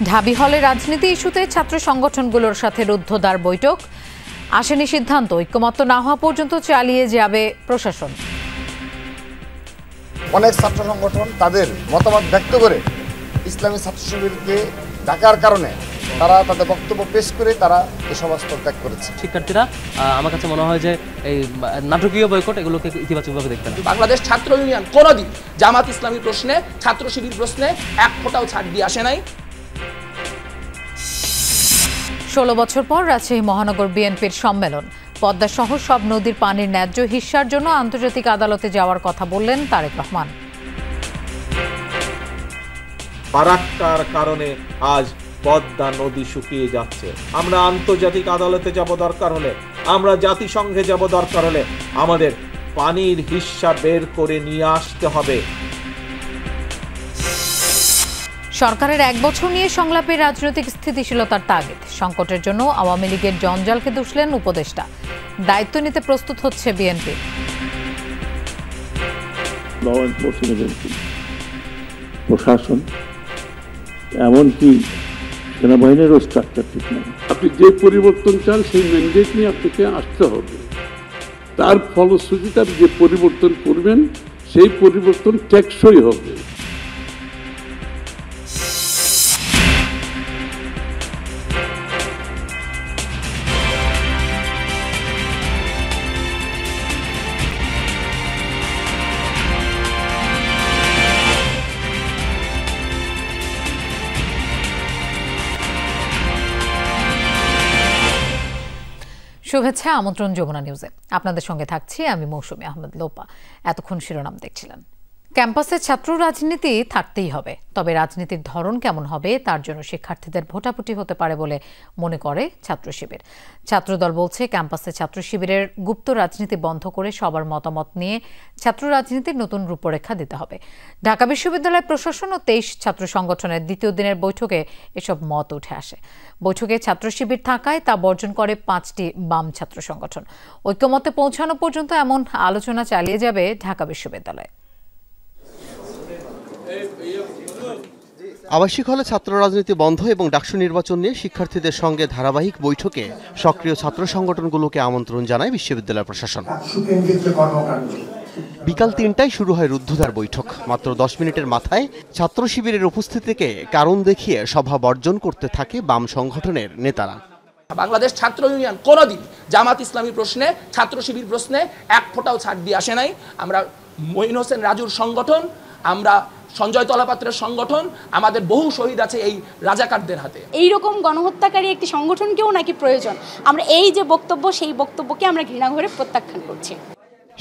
ঢাবি হলে রাজনীতি ইস্যুতে ছাত্র সংগঠনগুলোর সাথে রুদ্ধদ্বার বৈঠক, আসেনি সিদ্ধান্ত। ঐক্যমত্য না হওয়া পর্যন্ত চালিয়ে যাবে প্রশাসন। অনেক ছাত্র সংগঠন তাদের মতামত ব্যক্ত করে ইসলামী ছাত্র শিবিরকে ডাকার কারণে তারা তাদের বক্তব্য পেশ করে তারা এই সমাজত্যাগ ত্যাগ করেছে। শিক্ষার্থীরা আমার কাছে মনে হয় যে এই নাটকীয় বয়কট এগুলোকে ইতিবাচকভাবে দেখতে না। বাংলাদেশ ছাত্র ইউনিয়ন কোনোদিন জামাত ইসলামী প্রশ্নে, ছাত্র শিবির প্রশ্নে এক ফোঁটাও ছাড় দিয়ে আসে নাই। 16 বছর পর রাজশাহী মহানগর বিএনপির সম্মেলন। পদ্মা সহ সব নদীর পানির ন্যায্য হিস্যার জন্য আন্তর্জাতিক আদালতে যাওয়ার কথা বললেন তারেক রহমান। ফারাক্কার কারণে আজ পদ্মা নদী শুকিয়ে যাচ্ছে। আমরা আন্তর্জাতিক আদালতে যাব দরকার হলে, আমরা জাতিসংঘে যাব দরকার হলে, আমাদের পানির হিস্যা বের করে নিয়ে আসতে হবে। সরকারের 1 বছর নিয়ে সংলাপের রাজনৈতিক স্থিতিশীলতার তাগিদ। সংকটের জন্য আওয়ামী লীগের জঞ্জালকে দুষলেন উপদেষ্টা। দায়িত্ব নিতে প্রস্তুত হচ্ছে বিএনপি। প্রশাসন এমনকি সেনাবাহিনীরও স্ট্রাকচার ঠিক নেই। আপনি যে পরিবর্তন চান সেই ম্যান্ডেট নিয়ে আপনাকে আসতে হবে। তার ফলশ্রুতিতে আপনি যে পরিবর্তন করবেন সেই পরিবর্তন টেকসই হবে। শুভেচ্ছা, আমন্ত্রণ যমুনা নিউজে। আপনাদের সঙ্গে থাকছি আমি মৌসুমী আহমেদ লোপা। এতক্ষণ শিরোনাম দেখছিলেন। ক্যাম্পাসে ছাত্র রাজনীতি থাকতেই হবে, তবে রাজনীতির ধরন কেমন হবে তার জন্য শিক্ষার্থীদের ভোটাভুটি হতে পারে বলে মনে করে ছাত্র শিবির। ছাত্রদল বলছে, ক্যাম্পাসে ছাত্র শিবিরের গুপ্ত রাজনীতি বন্ধ করে সবার মতামত নিয়ে ছাত্র রাজনীতির নতুন রূপরেখা দিতে হবে। ঢাকা বিশ্ববিদ্যালয় প্রশাসন ও 23 ছাত্র সংগঠনের দ্বিতীয় দিনের বৈঠকে এসব মত উঠে আসে। বৈঠকে ছাত্র শিবির থাকায় তা বর্জন করে 5টি বাম ছাত্র সংগঠন। ঐক্যমত্যে পৌঁছানো পর্যন্ত এমন আলোচনা চালিয়ে যাবে ঢাকা বিশ্ববিদ্যালয়। আবাসিক হলে ছাত্র রাজনীতি বন্ধ এবং ডাকসু নির্বাচন নিয়ে শিক্ষার্থীদের সঙ্গে ধারাবাহিক বৈঠকে সক্রিয় ছাত্র সংগঠনগুলোকে আমন্ত্রণ জানায় বিশ্ববিদ্যালয় প্রশাসন। বিকাল 3টায় শুরু হয় রুদ্ধদ্বার বৈঠক। মাত্র 10 মিনিটের মাথায় ছাত্র শিবিরের উপস্থিতিকে কারণ দেখিয়ে সভা বর্জন করতে থাকে বাম সংগঠনের নেতারা। বাংলাদেশ ছাত্র ইউনিয়ন কোনোদিন জামাত ইসলামী প্রশ্নে, ছাত্র শিবির প্রশ্নে এক ফোঁটাও ছাড় দিয়ে আসে নাই। আমরা মঈন হোসেন রাজুর সংগঠন, আমরা সঞ্জয় তলাপাত্রের সংগঠন, আমাদের বহু শহীদ আছে এই রাজাকারদের হাতে। এইরকম গণহত্যাকারী একটি সংগঠনকেও নাকি প্রয়োজন। আমরা এই যে বক্তব্য, সেই বক্তব্যকে আমরা ঘৃণা করে প্রত্যাখ্যান করছি।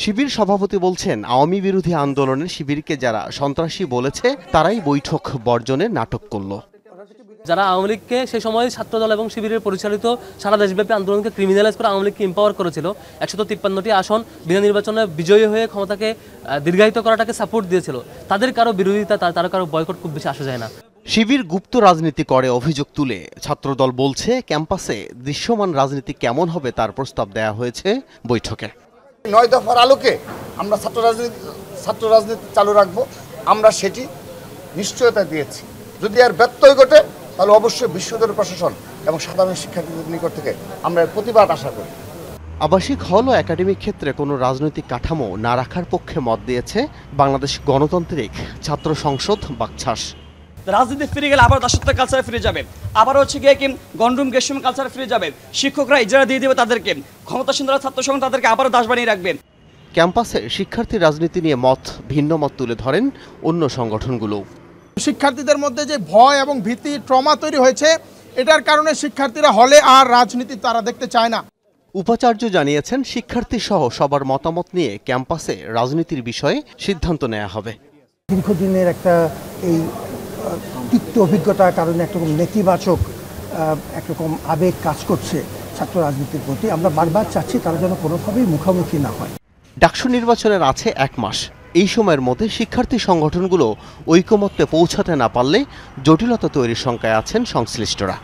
শিবির সভাপতি বলছেন, আওয়ামী বিরোধী আন্দোলনের শিবিরকে যারা সন্ত্রাসী বলেছে তারাই বৈঠক বর্জনের নাটক করল। যারা আওয়ামী লীগকে সেই সময় ছাত্রদল এবং শিবিরের পরিচালিত সারা দেশব্যাপী আন্দোলনকে ক্রিমিনালাইজ করে আওয়ামী লীগকে এম্পাওয়ার করেছিল, 153টি আসন বিনা নির্বাচনে বিজয়ী হয়ে ক্ষমতাকে দীর্ঘায়িত করাটাকে সাপোর্ট দিয়েছিল, তাদের কারো বিরোধিতা, তার কারো বয়কট খুব বেশি আসা যায় না। শিবির গুপ্ত রাজনীতি করে অভিযোগ তুলে ছাত্রদল বলছে, ক্যাম্পাসে দৃশ্যমান রাজনীতি কেমন হবে তার প্রস্তাব দেওয়া হয়েছে বৈঠকে। 9 দফার আলোকে আমরা ছাত্র রাজনীতি চালু রাখবো, আমরা সেটি নিশ্চয়তা দিয়েছি। যদি আর ব্যত্যয় ঘটে তাহলে অবশ্যই বিশ্ববিদ্যালয় প্রশাসন এবং সাধারণ শিক্ষার্থীদের নিকট থেকে আমরা প্রতিবাদ আশা করি। আবাসিক হল ও একাডেমিক ক্ষেত্রে কোনো রাজনৈতিক কাঠামো না রাখার পক্ষে মত দিয়েছে বাংলাদেশ গণতান্ত্রিক ছাত্র সংসদ বাকছাস। রাজনীতি ফিরে গেলে আবার দাসত্ব কালচারে ফিরে যাবে, আবার হচ্ছে গিয়ে কি গন্ডুম গেসুম কালচারে ফিরে যাবে। শিক্ষকরা ইজারা দিয়ে দেবে তাদেরকে, ক্ষমতাসীন ছাত্র সংগঠন তাদেরকে আবারও দাস বানিয়ে রাখবেন। ক্যাম্পাসে শিক্ষার্থী রাজনীতি নিয়ে ভিন্ন মত তুলে ধরেন অন্য সংগঠনগুলো। শিক্ষার্থীদের মধ্যে যে ভয় এবং ভীতি, ট্রমা তৈরি হয়েছে, এটার কারণে শিক্ষার্থীরা হলে আর রাজনীতি তারা দেখতে চায় না। উপাচার্য জানিয়েছেন, শিক্ষার্থী সহ সবার মতামত নিয়ে ক্যাম্পাসে রাজনীতির বিষয়ে সিদ্ধান্ত নেওয়া হবে। দীর্ঘদিনের একটা এই তিক্ত অভিজ্ঞতার কারণে একরকম নেতিবাচক একরকম আবেগ কাজ করছে ছাত্র রাজনীতির প্রতি। আমরা বারবার চাচ্ছি তারা যেন কোনোভাবেই মুখোমুখি না হয়। ডাকসু নির্বাচনের আছে 1 মাস। এই সময়ের মধ্যে শিক্ষার্থী সংগঠনগুলো ঐকমত্যে পৌঁছাতে না পারলে জটিলতা তৈরির শঙ্কায় আছেন সংশ্লিষ্টরা।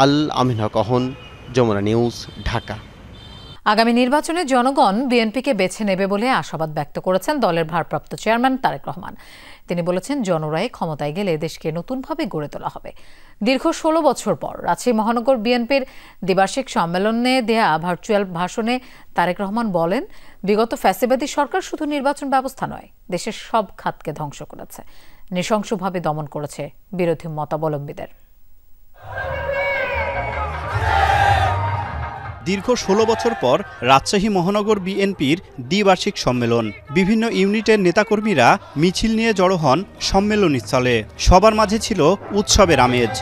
আল আমিন হক অহন, যমুনা নিউজ, ঢাকা। আগামী নির্বাচনে জনগণ বিএনপিকে বেছে নেবে বলে আশাবাদ ব্যক্ত করেছেন দলের ভারপ্রাপ্ত চেয়ারম্যান তারেক রহমান। তিনি বলেছেন, জনরাই ক্ষমতায় গেলে দেশকে নতুনভাবে গড়ে তোলা হবে। দীর্ঘ 16 বছর পর রাজশাহী মহানগর বিএনপির দ্বিবার্ষিক সম্মেলনে দেয়া ভার্চুয়াল ভাষণে তারেক রহমান বলেন, বিগত ফ্যাসিবাদী সরকার শুধু নির্বাচন ব্যবস্থা নয়, দেশের সব খাতকে ধ্বংস করেছে, নৃশংসভাবে দমন করেছে বিরোধী মতাবলম্বীদের। দীর্ঘ 16 বছর পর রাজশাহী মহানগর বিএনপির দ্বিবার্ষিক সম্মেলন। বিভিন্ন ইউনিটের নেতাকর্মীরা মিছিল নিয়ে জড়ো হন সম্মেলনস্থলে। সবার মাঝে ছিল উৎসবের আমেজ।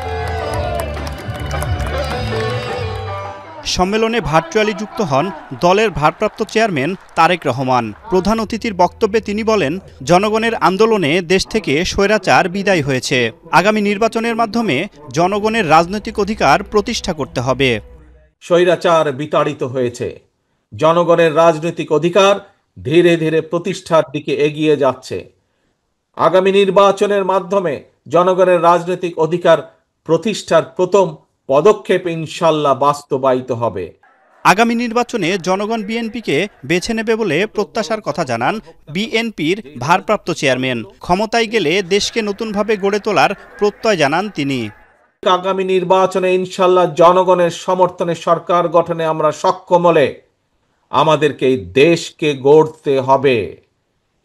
সম্মেলনে ভার্চুয়ালি যুক্ত হন দলের ভারপ্রাপ্ত চেয়ারম্যান তারেক রহমান। প্রধান অতিথির বক্তব্যে তিনি বলেন, জনগণের আন্দোলনে দেশ থেকে স্বৈরাচার বিদায় হয়েছে। আগামী নির্বাচনের মাধ্যমে জনগণের রাজনৈতিক অধিকার প্রতিষ্ঠা করতে হবে। স্বৈরাচার বিতাড়িত হয়েছে, জনগণের রাজনৈতিক অধিকার ধীরে ধীরে প্রতিষ্ঠার দিকে এগিয়ে যাচ্ছে। আগামী নির্বাচনের মাধ্যমে জনগণের রাজনৈতিক অধিকার প্রতিষ্ঠার প্রথম পদক্ষেপ ইনশাল্লাহ বাস্তবায়িত হবে। আগামী নির্বাচনে জনগণ বিএনপিকে বেছে নেবে বলে প্রত্যাশার কথা জানান বিএনপির ভারপ্রাপ্ত চেয়ারম্যান। ক্ষমতায় গেলে দেশকে নতুনভাবে গড়ে তোলার প্রত্যয় জানান তিনি। আগামী নির্বাচনে ইনশাল্লাহ জনগণের সমর্থনে সরকার গঠনে আমরা সক্ষম হলে আমাদেরকে এই দেশকে গড়তে হবে।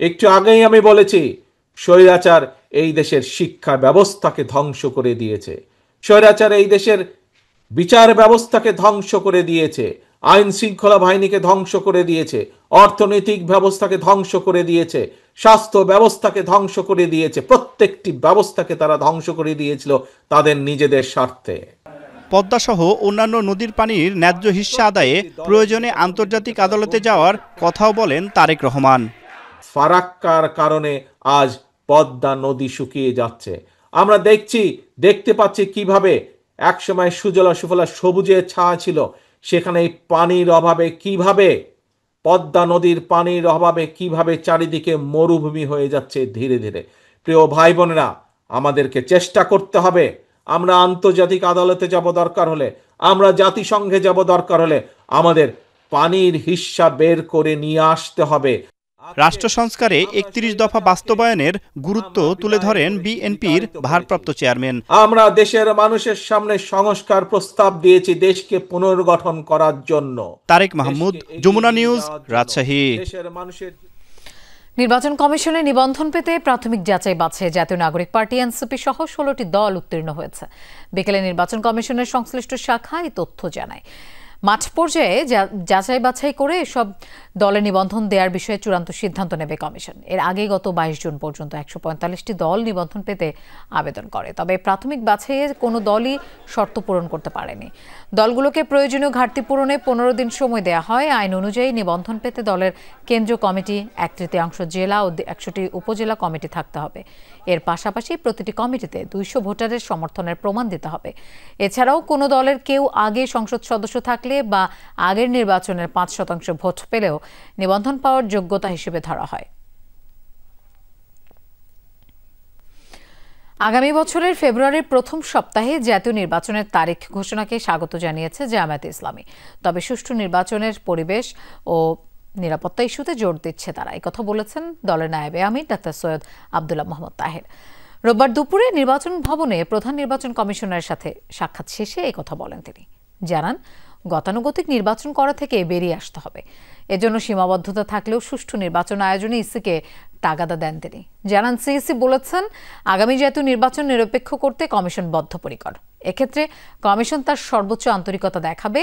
একটু আগেই আমি বলেছি, স্বৈরাচার এই দেশের শিক্ষা ব্যবস্থাকে ধ্বংস করে দিয়েছে, স্বৈরাচার এই দেশের বিচার ব্যবস্থাকে ধ্বংস করে দিয়েছে, আইন শৃঙ্খলা বাহিনীকে ধ্বংস করে দিয়েছে, অর্থনৈতিক ব্যবস্থাকে ধ্বংস করে দিয়েছে, স্বাস্থ্য ব্যবস্থাকে ধ্বংস করে দিয়েছে। প্রত্যেকটি ব্যবস্থাকে তারা ধ্বংস করে দিয়েছিল তাদের নিজেদের স্বার্থে। পদ্মাসহ অন্যান্য নদীর পানির ন্যায্য হিস্সা আদায়ে প্রয়োজনে আন্তর্জাতিক আদালতে যাওয়ার কথাও বলেন তারেক রহমান। ফারাক্কার কারণে আজ পদ্মা নদী শুকিয়ে যাচ্ছে। আমরা দেখতে পাচ্ছি কিভাবে একসময় সুজলা সুফলা সবুজের ছায়া ছিল, সেখানে এই পানির অভাবে কিভাবে পদ্মা নদীর পানির অভাবে কিভাবে চারিদিকে মরুভূমি হয়ে যাচ্ছে ধীরে ধীরে। প্রিয় ভাই বোনেরা, আমাদেরকে চেষ্টা করতে হবে। আমরা আন্তর্জাতিক আদালতে যাব দরকার হলে, আমরা জাতিসংঘে যাব দরকার হলে, আমাদের পানির হিস্সা বের করে নিয়ে আসতে হবে। রাষ্ট্র সংস্কারে 31 দফা বাস্তবায়নের গুরুত্ব তুলে ধরেন বিএনপির ভারপ্রাপ্ত চেয়ারম্যান। আমরা দেশের মানুষের সামনে সংস্কার প্রস্তাব দিয়েছি দেশকে পুনর্গঠন করার জন্য। তারেক মাহমুদ, যমুনা নিউজ, রাজশাহী। নির্বাচন কমিশনে নিবন্ধন পেতে প্রাথমিক যাচাই বাছাই জাতীয় নাগরিক পার্টি এনসিপি সহ 16টি দল উত্তীর্ণ হয়েছে। বিকেলে নির্বাচন কমিশনের সংশ্লিষ্ট শাখা এই তথ্য জানায়। মাঠ পর্যায়ে যাচাই বাছাই করে এসব দলে নিবন্ধন দেওয়ার বিষয়ে চূড়ান্ত সিদ্ধান্ত নেবে কমিশন। এর আগে গত 22 জুন পর্যন্ত 145টি দল নিবন্ধন পেতে আবেদন করে। তবে প্রাথমিক বাছাইয়ে কোনো দলই শর্ত পূরণ করতে পারেনি। দলগুলোকে প্রয়োজনীয় ঘাটতি পূরণে 15 দিন সময় দেওয়া হয়। আইন অনুযায়ী নিবন্ধন পেতে দলের কেন্দ্রীয় কমিটি, 1/3 জেলা ও 100টি উপজেলা কমিটি থাকতে হবে। এর পাশাপাশি প্রতিটি কমিটিতে 200 ভোটারের সমর্থনের প্রমাণ দিতে হবে। এছাড়াও কোনো দলের কেউ আগে সংসদ সদস্য থাকলে বা আগের নির্বাচনের 5% ভোট পেলেও নিবন্ধন পাওয়ার যোগ্যতা হিসেবে ধরা হয়। আগামী বছরের ফেব্রুয়ারির প্রথম সপ্তাহে জাতীয় নির্বাচনের তারিখ ঘোষণাকে স্বাগত জানিয়েছে জামায়াতে ইসলামী। তবে সুষ্ঠু নির্বাচনের পরিবেশ ও নিরাপত্তা ইস্যুতে জোর দিচ্ছে তারা। এই কথা বলেছেন দলের নায়েবে আমির ডাক্তার সৈয়দ আব্দুল্লাহ মোহাম্মদ তাহের। রোববার দুপুরে নির্বাচন ভবনে প্রধান নির্বাচন কমিশনারের সাথে সাক্ষাৎ শেষে এই কথা বলেন তিনি। জানান, গতানুগতিক নির্বাচন করা থেকে বেরিয়ে আসতে হবে। এজন্য সীমাবদ্ধতা থাকলেও সুষ্ঠু নির্বাচন আয়োজনে ইসিকে তাগাদা দেন তিনি। জানান, সিইসি বলেছেন, আগামী জাতীয় নির্বাচন নিরপেক্ষ করতে কমিশন বদ্ধপরিকর। এক্ষেত্রে কমিশন তার সর্বোচ্চ আন্তরিকতা দেখাবে।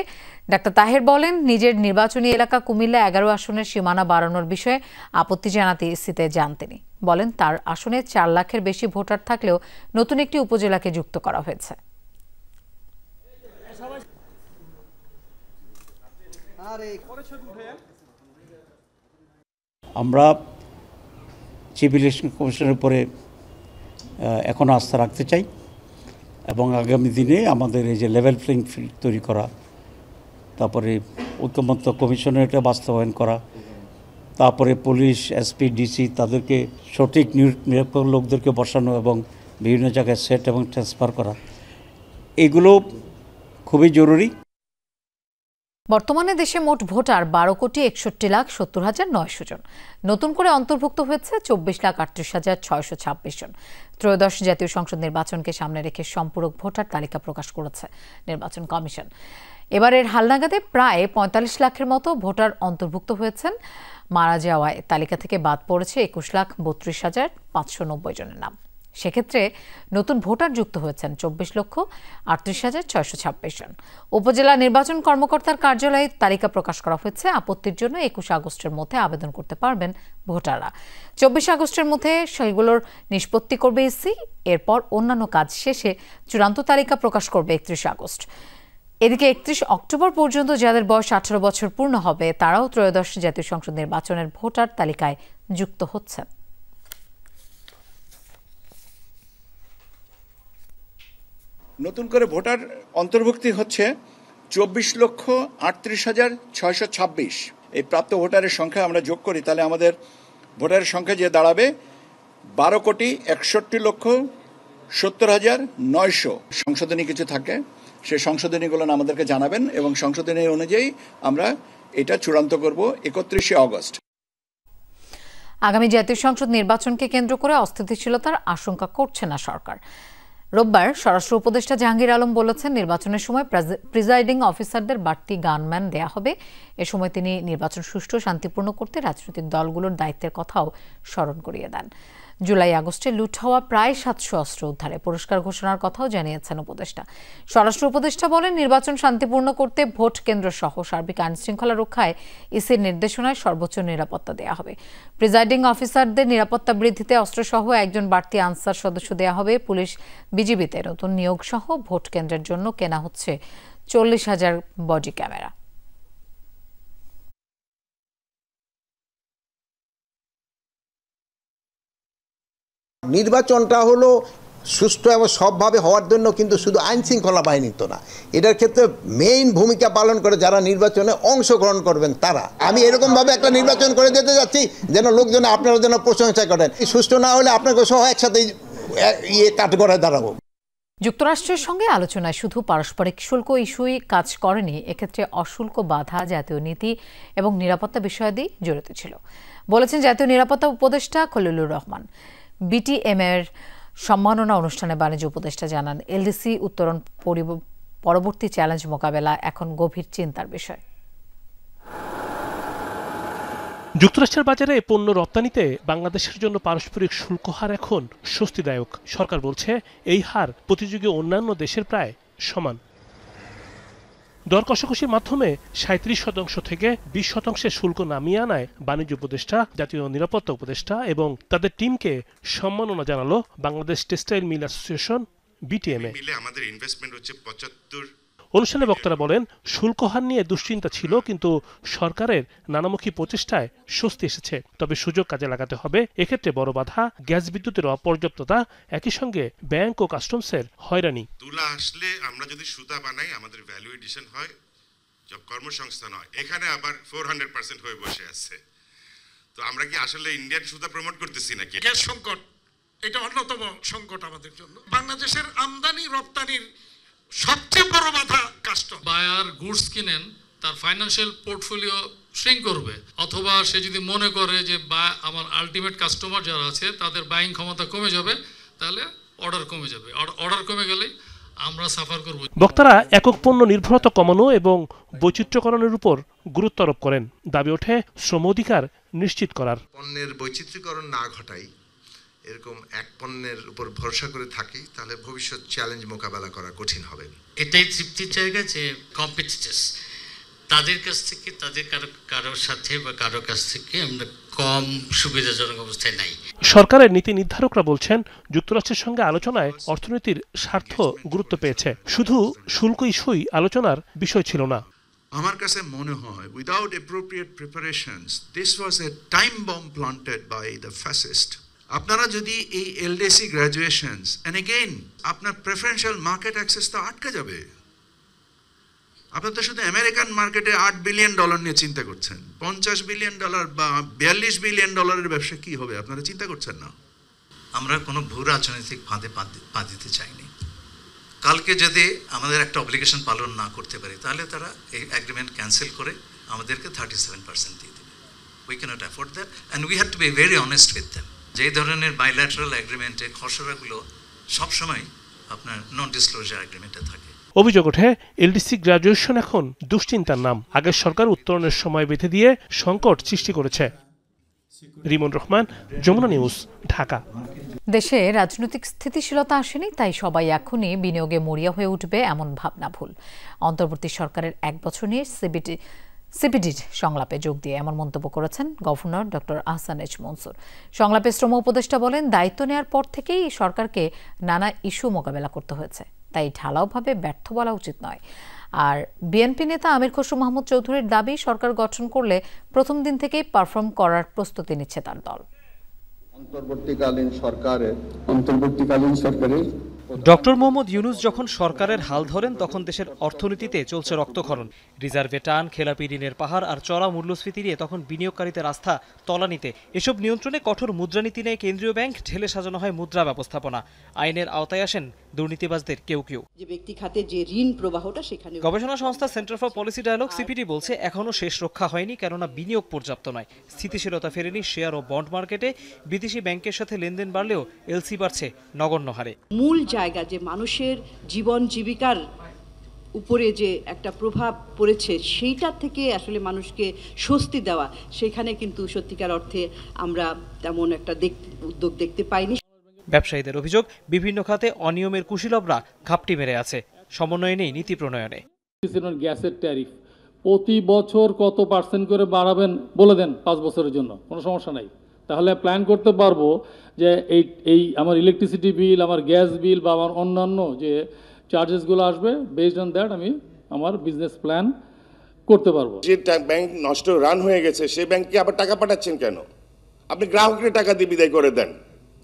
ডাক্তার তাহের বলেন, নিজের নির্বাচনী এলাকা কুমিল্লা 11 আসনের সীমানা বাড়ানোর বিষয়ে আপত্তি জানাতে ইসিতে যান তিনি। বলেন, তার আসনে 4 লাখের বেশি ভোটার থাকলেও নতুন একটি উপজেলাকে যুক্ত করা হয়েছে। আমরা চিফ ইলেকশন কমিশনের উপরে এখনও আস্থা রাখতে চাই এবং আগামী দিনে আমাদের এই যে লেভেল প্লেইং ফিল্ড তৈরি করা, তারপরে ঐকমত্য কমিশনের এটা বাস্তবায়ন করা, তারপরে পুলিশ, এসপি, ডিসি তাদেরকে সঠিক নিরপেক্ষ লোকদেরকে বসানো এবং বিভিন্ন জায়গায় সেট এবং ট্রান্সফার করা, এগুলো খুবই জরুরি। বর্তমানে দেশে মোট ভোটার 12,61,70,900 জন। নতুন করে অন্তর্ভুক্ত হয়েছে 24,38,626 জন। ত্রয়োদশ জাতীয় সংসদ নির্বাচনকে সামনে রেখে সম্পূরক ভোটার তালিকা প্রকাশ করেছে নির্বাচন কমিশন। এবারের হালনাগাদে প্রায় 45 লাখের মতো ভোটার অন্তর্ভুক্ত হয়েছেন। মারা যাওয়ায় তালিকা থেকে বাদ পড়েছে 21,32,590 জনের নাম। সেক্ষেত্রে নতুন ভোটার যুক্ত হয়েছেন 24,38,626 জন। উপজেলা নির্বাচন কর্মকর্তার কার্যালয়ে তালিকা প্রকাশ করা হয়েছে। আপত্তির জন্য 21 আগস্টের মধ্যে আবেদন করতে পারবেন ভোটাররা। 24 আগস্টের মধ্যে সেগুলোর নিষ্পত্তি করবে ইসি। এরপর অন্যান্য কাজ শেষে চূড়ান্ত তালিকা প্রকাশ করবে 31 আগস্ট। এদিকে 31 অক্টোবর পর্যন্ত যাদের বয়স 18 বছর পূর্ণ হবে তারাও ত্রয়োদশ জাতীয় সংসদ নির্বাচনের ভোটার তালিকায় যুক্ত হচ্ছেন। নতুন করে ভোটার অন্তর্ভুক্তি হচ্ছে 24,38,626। এই প্রাপ্ত ভোটারের সংখ্যা আমরা যোগ করি তাহলে আমাদের ভোটারের সংখ্যা যে দাঁড়াবে 12,61,70,900। সংশোধনী কিছু থাকে, সেই সংশোধনীগুলো আমাদেরকে জানাবেন এবং সংশোধনী অনুযায়ী আমরা এটা চূড়ান্ত করব 31 আগস্ট। আগামী জাতীয় সংসদ নির্বাচনকে কেন্দ্র করে অস্থিতিশীলতার আশঙ্কা করছে না সরকার। রোববার স্বরাষ্ট্র উপদেষ্টা জাহাঙ্গীর আলম বলেছেন, নির্বাচনের সময় প্রিজাইডিং অফিসারদের বাড়তি গানম্যান দেয়া হবে। এ সময় তিনি নির্বাচন সুষ্ঠু শান্তিপূর্ণ করতে রাজনৈতিক দলগুলোর দায়িত্বের কথাও স্মরণ করিয়ে দেন। জুলাই আগস্টে লুট হওয়া প্রায় 700 অস্ত্র উদ্ধারে পুরস্কার ঘোষণার কথাও জানিয়েছেন উপদেষ্টা। স্বরাষ্ট্র উপদেষ্টা বলেন, নির্বাচন শান্তিপূর্ণ করতে ভোট কেন্দ্র সহ সার্বিক আইন শৃঙ্খলা রক্ষায় ইসির নির্দেশনায় সর্বোচ্চ নিরাপত্তা দেওয়া হবে। প্রিজাইডিং অফিসারদের নিরাপত্তা বৃদ্ধিতে অস্ত্রসহ একজন বাড়তি আনসার সদস্য দেওয়া হবে। পুলিশ বিজিবিতে নতুন নিয়োগ সহ ভোট কেন্দ্রের জন্য কেনা হচ্ছে 40,000 বডি ক্যামেরা। নির্বাচনটা হলো সুষ্ঠু এবং সবভাবে হওয়ার জন্য কিন্তু শুধু আইন শৃঙ্খলা বাহিনী তো না, এটার ক্ষেত্রে মেইন ভূমিকা পালন করে যারা নির্বাচনে অংশগ্রহণ করবেন তারা। আমি এরকমভাবে একটা নির্বাচন করে যেতে যাচ্ছি যেন লোকজন আপনারা যেন প্রশংসা করেন। সুষ্ঠু না হলে আপনাকে সহ একসাথে কাঠগড়ায় দাঁড়াবো। যুক্তরাষ্ট্রের সঙ্গে আলোচনায় শুধু পারস্পরিক শুল্ক ইস্যুই কাজ করেনি, এক্ষেত্রে অশুল্ক বাধা, জাতীয় নীতি এবং নিরাপত্তা বিষয়াদি জড়িত ছিল বলেছেন জাতীয় নিরাপত্তা উপদেষ্টা খলিলুর রহমান। বিটিএম এর সম্মাননা অনুষ্ঠানে বাণিজ্য উপদেষ্টা জানান, এলডিসি উত্তরণ পরবর্তী চ্যালেঞ্জ মোকাবেলা এখন গভীর চিন্তার বিষয়। যুক্তরাষ্ট্রের বাজারে পণ্য রপ্তানিতে বাংলাদেশের জন্য পারস্পরিক শুল্ক হার এখন স্বস্তিদায়ক। সরকার বলছে এই হার প্রতিযোগী অন্যান্য দেশের প্রায় সমান। দর কষাকষির মাধ্যমে 37% থেকে 20% শুল্ক নামিয়ে আনায় বাণিজ্য উপদেষ্টা, জাতীয় নিরাপত্তা উপদেষ্টা এবং তাদের টিমকে সম্মাননা জানালো Bangladesh textile mill association BTMA. আমাদের ইনভেস্টমেন্ট হচ্ছে 75। অনুষ্ঠানে বক্তারা বলেন, শুল্ক হার নিয়ে দুশ্চিন্তা ছিল, কিন্তু সরকারের নানামুখী প্রচেষ্টায় স্বস্তি এসেছে। তবে সুযোগ কাজে লাগাতে হবে। এক্ষেত্রে বড় বাধা গ্যাস বিদ্যুতের অপর্যাপ্ততা, একই সঙ্গে ব্যাংক ও কাস্টমসের হয়রানি। তুলা আসলে আমরা যদি সুতা বানাই আমাদের ভ্যালু এডিশন হয়, কর্মসংস্থান হয়। এখানে আবার 400% হয়ে বসে আছে। তো আমরা কি আসলে ইন্ডিয়ান সুতা প্রমোট করতেছি নাকি? গ্যাস সংকট এটা অন্যতম সংকট আমাদের জন্য। বাংলাদেশের আমদানি রপ্তানির সবচেয়ে বড় বাধা কাস্টম। বায়ার গুডস কিনেন, তার ফাইন্যান্সিয়াল পোর্টফোলিও শ্রিঙ্ক করবে, অথবা সে যদি মনে করে যে আমার আলটিমেট কাস্টমার যারা আছে তাদের বাইং ক্ষমতা কমে যাবে, তাহলে অর্ডার কমে যাবে। অর্ডার কমে গেলে আমরা সাফার করব। বক্তারা একক পণ্য নির্ভরতা কমানো এবং বৈচিত্র্যকরণের উপর গুরুত্ব আরোপ করেন। দাবি ওঠে শ্রম অধিকার নিশ্চিত করার। পণ্যের বৈচিত্র্যকরণ না ঘটাই, এরকম এক পণ্যের উপর ভরসা করে থাকি, তাহলে ভবিষ্যৎ চ্যালেঞ্জ মোকাবেলা করা কঠিন হবে। এটাই তৃপ্তির জায়গা যে কম্পিটিটর্স তাদের কাছ থেকে, তাদের কারোর সাথে বা কারোর কাছ থেকে আমরা কম সুবিধাজনক অবস্থায় নাই। সরকারের নীতি নির্ধারকরা বলছেন, যুক্তরাষ্ট্রের সঙ্গে আলোচনায় অর্থনীতির স্বার্থ গুরুত্ব পেয়েছে, শুধু শুল্ক ইস্যুই আলোচনার বিষয় ছিল না। আমার কাছে মনে হয় without appropriate preparations this was a time bomb planted by the fascist. আপনারা যদি এই এলডিসি গ্র্যাজুয়েশনস এন্ড এগেইন আপনার প্রেফারেন্সিয়াল মার্কেট অ্যাক্সেস তো আটকে যাবে। আপনারা তো শুধু আমেরিকান মার্কেটে $8 বিলিয়ন নিয়ে চিন্তা করছেন। $50 বিলিয়ন বা $42 বিলিয়ন ব্যবসা কি হবে আপনারা চিন্তা করছেন না। আমরা কোনো ভূ রাজনৈতিক ফাঁদে পা দিতে চাইনি। কালকে যদি আমাদের একটা অব্লিগেশন পালন না করতে পারি তাহলে তারা এই এগ্রিমেন্ট ক্যান্সেল করে আমাদেরকে 37% দিয়ে দেবে। We can't afford that and we have to be very honest with them. যেই ধরনের বাইল্যাটারাল এগ্রিমেন্টে খসড়াগুলো সবসময় আপনার নন ডিসক্লোজার এগ্রিমেন্টে থাকে। অভিযোগ ওঠে এলডিসি গ্রাজুয়েশন এখন দুশ্চিন্তার নাম। আগের সরকার উত্তরণের সময় বেঁধে দিয়ে সংকট সৃষ্টি করেছে। রিমন রহমান, যমুনা নিউজ, ঢাকা। দেশে রাজনৈতিক স্থিতিশীলতা আসেনি, তাই সবাই এখনই বিনিয়োগে মরিয়া হয়ে উঠবে এমন ভাবনা ভুল। অন্তর্বর্তী সরকারের 1 বছর নিয়ে সিপিডির সংলাপে যোগ দিয়ে এমন মন্তব্য করেছেন governor doctor Ahsan H Mansur. সংলাপে শ্রম উপদেষ্টা বলেন, দায়িত্ব নেওয়ার পর থেকেই সরকারকে নানা ইস্যু মোকাবেলা করতে হয়েছে, তাই ঢালাওভাবে ব্যর্থ বলা উচিত নয়। আর বিএনপি নেতা আমির খসরু মাহমুদ চৌধুরীর দাবি, সরকার গঠন করলে প্রথম দিন থেকেই পারফর্ম করার প্রস্তুতি নিচ্ছে তার দল। অন্তর্বর্তীকালীন সরকারের ডক্টর মোহাম্মদ ইউনূস যখন সরকারের হাল ধরেন তখন দেশের অর্থনীতিতে চলছে রক্তক্ষরণ। রিজার্ভে টান, খেলাপি ঋণের পাহাড় আর চড়া মূল্যস্ফীতি নিয়ে তখন বিনিয়োগকারীদের আস্থা তলানিতে। এসব নিয়ন্ত্রণে কঠোর মুদ্রানীতি নেয় কেন্দ্রীয় ব্যাংক, ঢেলে সাজানো হয় মুদ্রা ব্যবস্থাপনা। আইনের আওতায় আসেন দুর্নীতিবাজদের কেউ কেউ। যে ব্যক্তি খাতে যে ঋণ প্রবাহটা সেখানে গবেষণা সংস্থা centre for policy dialogue CPD বলছে এখনও শেষ রক্ষা হয়নি, কেননা বিনিয়োগ পর্যাপ্ত নয়। স্থিতিশীলতা ফেরেনি শেয়ার ও বন্ড মার্কেটে। বিদেশি ব্যাংকের সাথে লেনদেন বাড়লেও এলসি বাড়ছে নগণ্য হারে। মূল জায়গা যে মানুষের জীবন জীবিকার উপরে যে একটা প্রভাব পড়েছে, সেইটার থেকে আসলে মানুষকে স্বস্তি দেওয়া, সেখানে কিন্তু সত্যিকার অর্থে আমরা তেমন একটা উদ্যোগ দেখতে পাইনি। ব্যবসায়ীদের অভিযোগ, বিভিন্ন খাতে অনিয়মের কুশীলবরা ঘাপটি মেরে আছে, সমন্বয় নেই নীতি প্রণয়নে। গ্যাসের ট্যারিফ প্রতি বছর কত পার্সেন্ট করে বাড়াবেন বলে দেন, 5 বছরের জন্য, কোনো সমস্যা নাই। তাহলে প্ল্যান করতে পারবো যে এই আমার ইলেকট্রিসিটি বিল, আমার গ্যাস বিল বা আমার অন্যান্য যে চার্জেসগুলো আসবে, বেসড অন দ্যাট আমি আমার বিজনেস প্ল্যান করতে পারবো। যে ব্যাংক নষ্ট রান হয়ে গেছে, সেই ব্যাংকে আবার টাকা পাঠাচ্ছেন কেন? আপনি গ্রাহককে টাকা দিয়ে বিদায় করে দেন,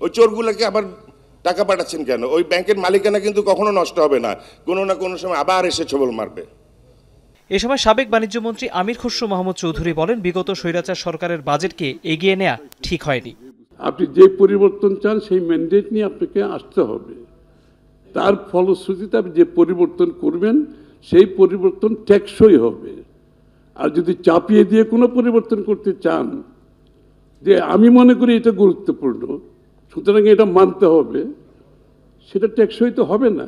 ওই চোরগুলোকে আবার টাকা পাঠাচ্ছেন কেন? ওই ব্যাংকের মালিকানা কিন্তু কখনো নষ্ট হবে না, কোনো না কোনো সময় আবার এসে ছবল মারবে। এ সময় সাবেক বাণিজ্য মন্ত্রী আমির খসরু মাহমুদ চৌধুরী বলেন, বিগত স্বৈরাচার সরকারের বাজেটকে এগিয়ে নেওয়া ঠিক হয়নি। আপনি যে পরিবর্তন চান সেই ম্যান্ডেট নিয়ে আপনাকে আসতে হবে। তার ফলশ্রুতিতে আপনি যে পরিবর্তন করবেন সেই পরিবর্তন টেকসই হবে। আর যদি চাপিয়ে দিয়ে কোনো পরিবর্তন করতে চান, যে আমি মনে করি এটা গুরুত্বপূর্ণ সুতরাং এটা মানতে হবে, সেটা টেকসই তো হবে না।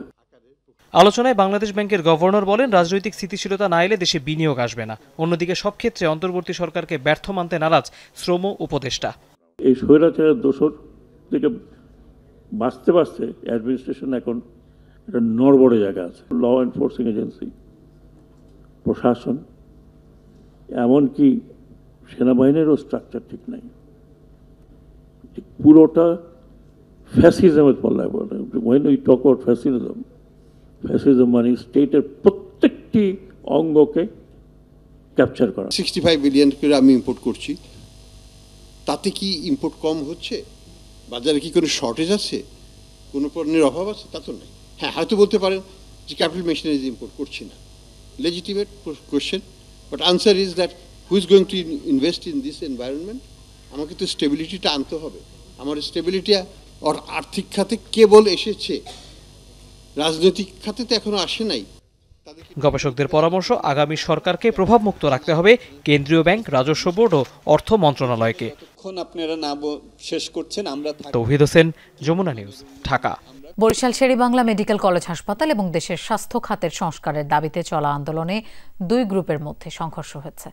আলোচনায় বাংলাদেশ ব্যাংকের গভর্নর বলেন, রাজনৈতিক স্থিতিশীলতা না এলে দেশে বিনিয়োগ আসবে না। অন্যদিকে সব ক্ষেত্রে অন্তর্বর্তী সরকারকে ব্যর্থ মানতে নারাজ শ্রম উপদেষ্টা। এই স্বৈরাচারের দোষর থেকে বাঁচতে বাঁচতে অ্যাডমিনিস্ট্রেশন এখন একটা নড়বড় জায়গা আছে। ল এনফোর্সিং এজেন্সি, প্রশাসন, এমনকি সেনাবাহিনীরও স্ট্রাকচার ঠিক নাই। পুরোটা ফ্যাসিজমের পল্লায় বলে। when we talk about fascism মানে স্টেটের প্রত্যেকটি অঙ্গকে ক্যাপচার করা। 65 বিলিয়ন করে আমি ইম্পোর্ট করছি, তাতে কি ইম্পোর্ট কম হচ্ছে? বাজারে কি কোনো শর্টেজ আছে, কোনো পণ্যের অভাব আছে? তা তো নেই। হ্যাঁ, হয়তো বলতে পারেন যে ক্যাপিটাল মেশিনারিজ ইম্পোর্ট করছি না, legitimate question, but answer is that who is going to invest in this environment? আমাকে তো স্টেবিলিটিটা আনতে হবে। আমার স্টেবিলিটি আর্থিক খাতে কেবল এসেছে, রাজনৈতিক খাতে তো এখনো আসে নাই। গবেষকদের পরামর্শ, আগামী সরকারকে প্রভাবমুক্ত রাখতে হবে কেন্দ্রীয় ব্যাংক, রাজস্ব বোর্ড ও অর্থ মন্ত্রণালয়কে। আপনারা না শেষ করছেন, আমরা Touhid Hossain, Jamuna News, Dhaka. Barishal Sher-e-Bangla medical college হাসপাতাল এবং দেশের স্বাস্থ্য খাতের সংস্কারের দাবিতে চলা আন্দোলনে 2 গ্রুপের মধ্যে সংঘর্ষ হয়েছে।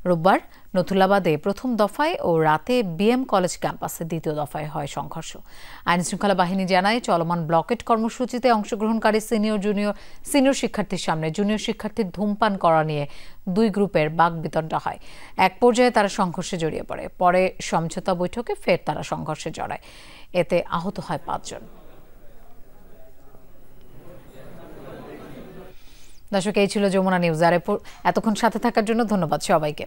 রোববার নথুল্লাবাদে প্রথম দফায় ও রাতে বিএম কলেজ ক্যাম্পাসে দ্বিতীয় দফায় হয় সংঘর্ষ। আইনশৃঙ্খলা বাহিনী জানায়, চলমান ব্লকেট কর্মসূচিতে অংশগ্রহণকারী সিনিয়র শিক্ষার্থীর সামনে জুনিয়র শিক্ষার্থীর ধূমপান করা নিয়ে 2 গ্রুপের বাকবিতণ্ডা হয়। এক পর্যায়ে তারা সংঘর্ষে জড়িয়ে পড়ে। পরে সমঝোতা বৈঠকে ফের তারা সংঘর্ষে জড়ায়। এতে আহত হয় 5 জন। দর্শক, এই ছিল যমুনা নিউজ। আর এতক্ষণ সাথে থাকার জন্য ধন্যবাদ সবাইকে।